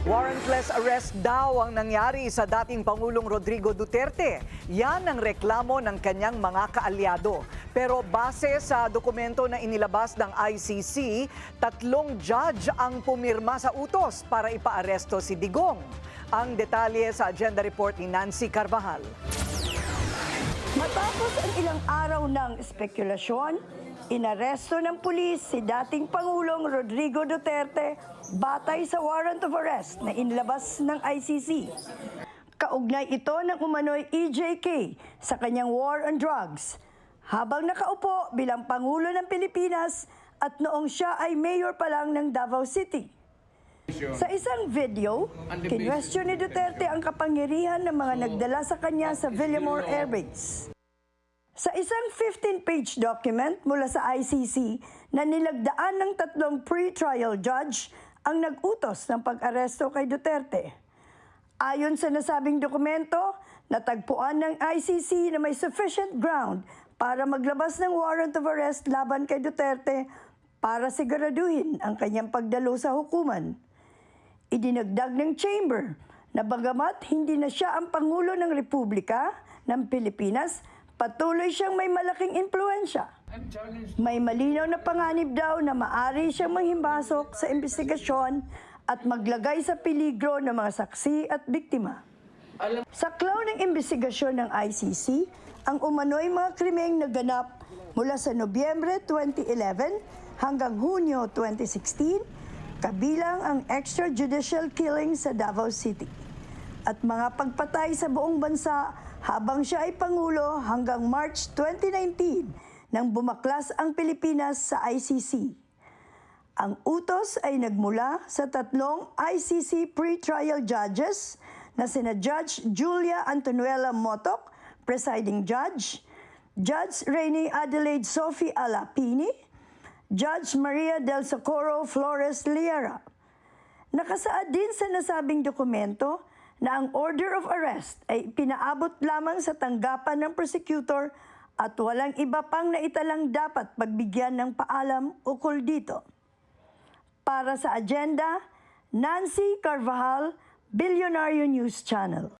Warrantless arrest daw ang nangyari sa dating Pangulong Rodrigo Duterte. Yan ang reklamo ng kanyang mga kaalyado. Pero base sa dokumento na inilabas ng ICC, 3 judge ang pumirma sa utos para ipaaresto si Digong. Ang detalye sa agenda report ni Nancy Carvajal. Matapos ang ilang araw ng spekulasyon, inaresto ng pulis si dating Pangulong Rodrigo Duterte batay sa warrant of arrest na inilabas ng ICC. Kaugnay ito ng umano'y EJK sa kanyang war on drugs habang nakaupo bilang Pangulo ng Pilipinas at noong siya ay mayor pa lang ng Davao City. Sa isang video, kinwestiyon ni Duterte ang kapangyarihan ng mga nagdala sa kanya sa Villamor Air Base. Sa isang 15-page document mula sa ICC na nilagdaan ng 3 pre-trial judge ang nag-utos ng pag-aresto kay Duterte. Ayon sa nasabing dokumento, natagpuan ng ICC na may sufficient ground para maglabas ng warrant of arrest laban kay Duterte para siguraduhin ang kanyang pagdalo sa hukuman. Idinagdag ng chamber na bagamat hindi na siya ang Pangulo ng Republika ng Pilipinas, patuloy siyang may malaking impluensya. May malinaw na panganib daw na maari siyang manghimbasok sa investigasyon at maglagay sa peligro ng mga saksi at biktima. Sa klaw ng investigasyon ng ICC, ang umano'y mga krimeng naganap mula sa Nobyembre 2011 hanggang Hunyo 2016, kabilang ang extrajudicial killing sa Davao City at mga pagpatay sa buong bansa habang siya ay Pangulo hanggang March 2019 nang bumaklas ang Pilipinas sa ICC. Ang utos ay nagmula sa 3 ICC pre-trial judges na sina Judge Julia Antonuela Motoc, Presiding Judge, Judge Rene Adelaide Sophie Alapini, Judge Maria del Socorro Flores Liera. Nakasaad din sa nasabing dokumento na ang order of arrest ay pinaabot lamang sa tanggapan ng prosecutor at walang iba pang naitalang dapat pagbigyan ng paalam ukol dito. Para sa agenda, Nancy Carvajal, Bilyonaryo News Channel.